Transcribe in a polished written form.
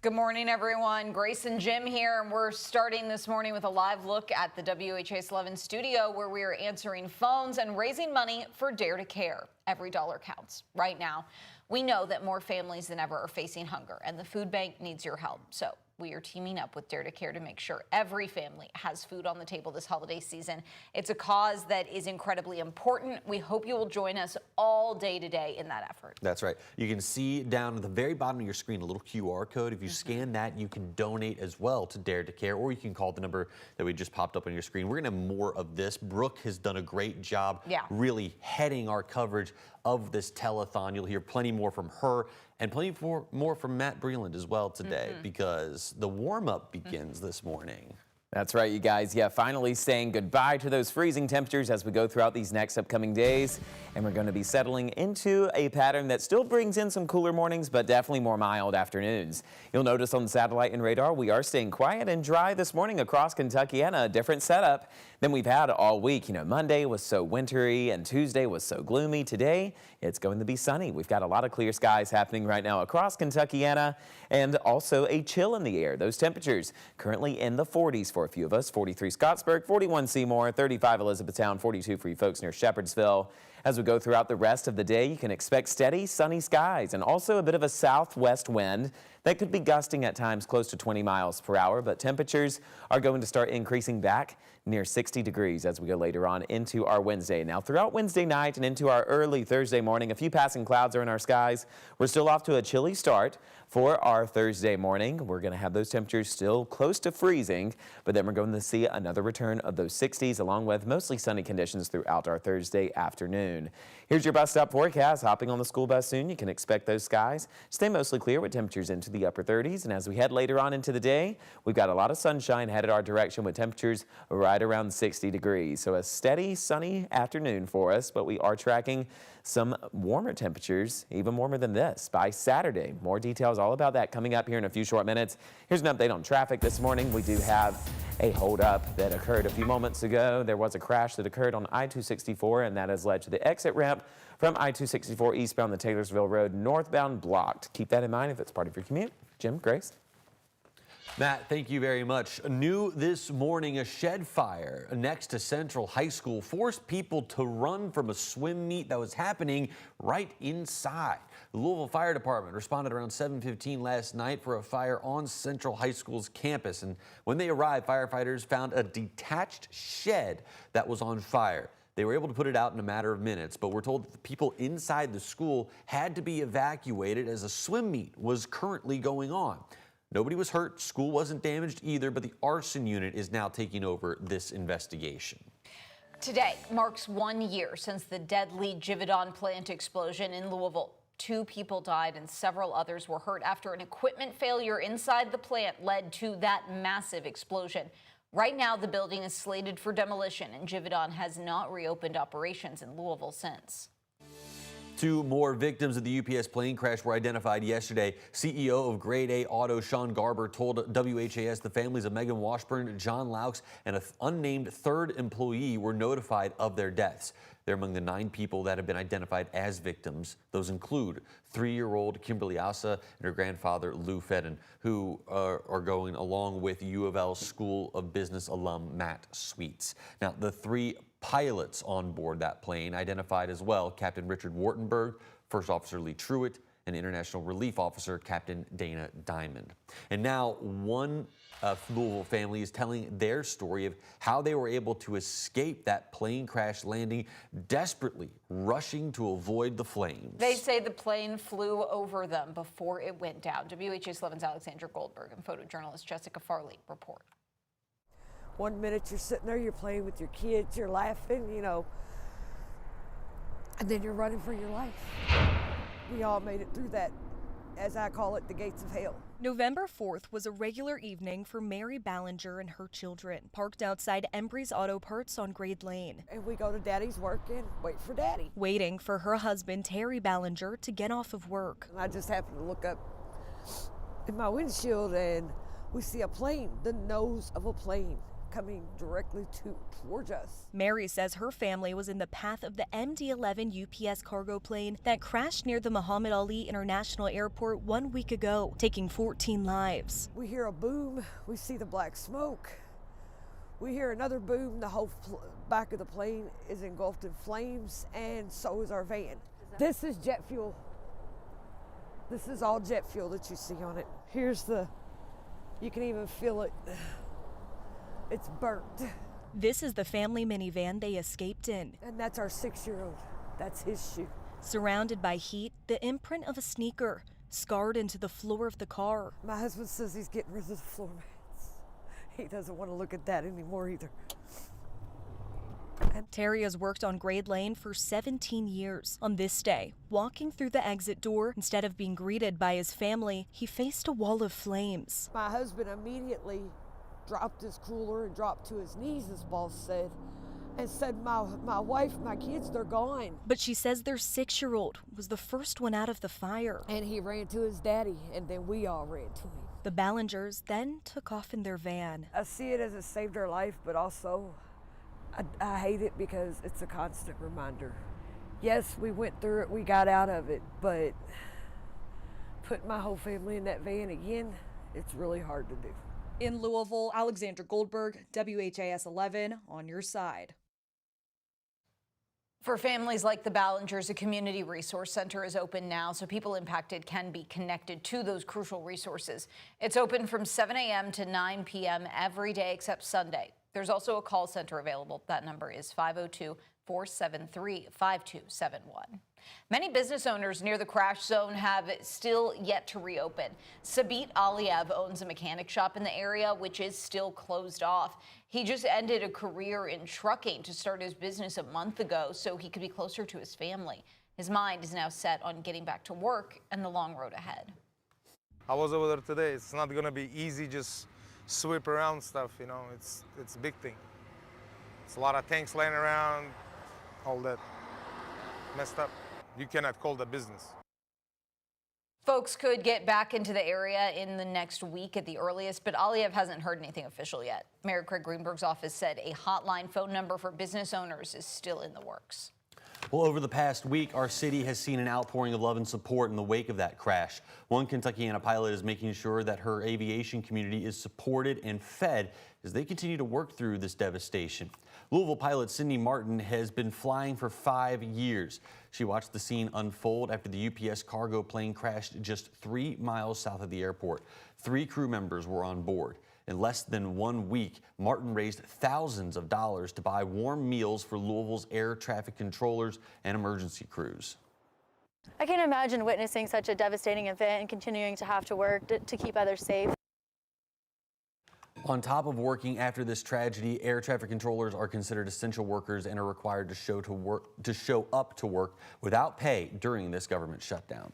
Good morning, everyone. Grace and Jim here, and we're starting this morning with a live look at the WHAS11 studio where we are answering phones and raising money for Dare to Care. Every dollar counts. Right now, we know that more families than ever are facing hunger, and the food bank needs your help. So we are teaming up with Dare to Care to make sure every family has food on the table this holiday season. It's a cause that is incredibly important. We hope you will join us all day today in that effort. That's right. You can see down at the very bottom of your screen a little QR code. If you scan that, you can donate as well to Dare to Care, or you can call the number that we just popped up on your screen. We're going to have more of this. Brooke has done a great job really heading our coverage of this telethon. You'll hear plenty more from her and plenty more from Matt Breland as well today, because the warm-up begins this morning. That's right, you guys. Yeah, finally saying goodbye to those freezing temperatures as we go throughout these next upcoming days. And we're going to be settling into a pattern that still brings in some cooler mornings, but definitely more mild afternoons. You'll notice on the satellite and radar, we are staying quiet and dry this morning across Kentucky, and a different setup than we've had all week. You know, Monday was so wintry and Tuesday was so gloomy. Today, it's going to be sunny. We've got a lot of clear skies happening right now across Kentuckiana, and also a chill in the air. Those temperatures currently in the 40s for a few of us. 43 Scottsburg, 41 Seymour, 35 Elizabethtown, 42 for you folks near Shepherdsville. As we go throughout the rest of the day, you can expect steady, sunny skies and also a bit of a southwest wind that could be gusting at times close to 20 miles per hour, but temperatures are going to start increasing back near 60 degrees as we go later on into our Wednesday. Now, throughout Wednesday night and into our early Thursday morning, a few passing clouds are in our skies. We're still off to a chilly start for our Thursday morning. We're going to have those temperatures still close to freezing, but then we're going to see another return of those 60s along with mostly sunny conditions throughout our Thursday afternoon. Here's your bus stop forecast. Hopping on the school bus soon, you can expect those skies stay mostly clear with temperatures into the upper 30s. And as we head later on into the day, we've got a lot of sunshine headed our direction with temperatures right around 60 degrees. So a steady, sunny afternoon for us, but we are tracking some warmer temperatures, even warmer than this, by Saturday. More details all about that coming up here in a few short minutes. Here's an update on traffic this morning. We do have a holdup that occurred a few moments ago. There was a crash that occurred on I-264, and that has led to the exit ramp from I-264 eastbound the Taylorsville Road northbound blocked. Keep that in mind if it's part of your commute. Jim, Grace. Matt, thank you very much. New this morning, a shed fire next to Central High School forced people to run from a swim meet that was happening right inside. The Louisville Fire Department responded around 7:15 last night for a fire on Central High School's campus. And when they arrived, firefighters found a detached shed that was on fire. They were able to put it out in a matter of minutes, but we're told that the people inside the school had to be evacuated as a swim meet was currently going on. Nobody was hurt, school wasn't damaged either, but the arson unit is now taking over this investigation. Today marks 1 year since the deadly Givaudan plant explosion in Louisville. 2 people died and several others were hurt after an equipment failure inside the plant led to that massive explosion. Right now, the building is slated for demolition, and Givaudan has not reopened operations in Louisville since. 2 more victims of the UPS plane crash were identified yesterday. CEO of Grade A Auto, Sean Garber, told WHAS the families of Megan Washburn, John Laux, and an unnamed third employee were notified of their deaths. They're among the 9 people that have been identified as victims. Those include 3-year-old Kimberly Asa and her grandfather, Lou Fedden, who are going along with U of L School of Business alum Matt Sweets. Now, the 3 pilots on board that plane identified as well: Captain Richard Wartenberg, First Officer Lee Truitt, and International Relief Officer Captain Dana Diamond. And now one Louisville family is telling their story of how they were able to escape that plane crash landing, desperately rushing to avoid the flames. They say the plane flew over them before it went down. WHAS11's Alexandra Goldberg and photojournalist Jessica Farley report. 1 minute you're sitting there, you're playing with your kids, you're laughing, you know, and then you're running for your life. We all made it through that, as I call it, the gates of hell. November 4th was a regular evening for Mary Ballinger and her children, parked outside Embry's Auto Parts on Grade Lane. And we go to Daddy's work and wait for Daddy. Waiting for her husband, Terry Ballinger, to get off of work. And I just happened to look up in my windshield and we see a plane, the nose of a plane, coming directly towards us. Mary says her family was in the path of the MD-11 UPS cargo plane that crashed near the Muhammad Ali International Airport 1 week ago, taking 14 lives. We hear a boom, we see the black smoke. We hear another boom, the whole back of the plane is engulfed in flames, and so is our van. This is jet fuel. This is all jet fuel that you see on it. Here's you can even feel it. It's burnt. This is the family minivan they escaped in. And that's our 6-year-old. That's his shoe. Surrounded by heat, the imprint of a sneaker scarred into the floor of the car. My husband says he's getting rid of the floor mats. He doesn't want to look at that anymore either. Terry has worked on Grade Lane for 17 years. On this day, walking through the exit door, instead of being greeted by his family, he faced a wall of flames. My husband immediately dropped his cooler and dropped to his knees, his boss said, and said, my wife, my kids, they're gone. But she says their 6-year-old was the first one out of the fire. And he ran to his daddy, and then we all ran to him. The Ballingers then took off in their van. I see it as it saved our life, but also I hate it because it's a constant reminder. Yes, we went through it, we got out of it, but putting my whole family in that van again, it's really hard to do. In Louisville, Alexandra Goldberg, WHAS11, on your side. For families like the Ballingers, a community resource center is open now so people impacted can be connected to those crucial resources. It's open from 7 a.m. to 9 p.m. every day except Sunday. There's also a call center available. That number is 502-473-5271. Many business owners near the crash zone have still yet to reopen. Sabit Aliyev owns a mechanic shop in the area, which is still closed off. He just ended a career in trucking to start his business a month ago so he could be closer to his family. His mind is now set on getting back to work and the long road ahead. I was over there today. It's not going to be easy just sweep around stuff, you know. It's a big thing. It's a lot of tanks laying around, all that messed up. You cannot call that business. Folks could get back into the area in the next week at the earliest, but Aliyev hasn't heard anything official yet. Mayor Craig Greenberg's office said a hotline phone number for business owners is still in the works. Well, over the past week, our city has seen an outpouring of love and support in the wake of that crash. One Kentuckiana pilot is making sure that her aviation community is supported and fed as they continue to work through this devastation. Louisville pilot Cindy Martin has been flying for 5 years. She watched the scene unfold after the UPS cargo plane crashed just 3 miles south of the airport. 3 crew members were on board. In less than 1 week, Martin raised thousands of dollars to buy warm meals for Louisville's air traffic controllers and emergency crews. I can't imagine witnessing such a devastating event and continuing to have to work to keep others safe. On top of working after this tragedy, air traffic controllers are considered essential workers and are required to show up to work without pay during this government shutdown.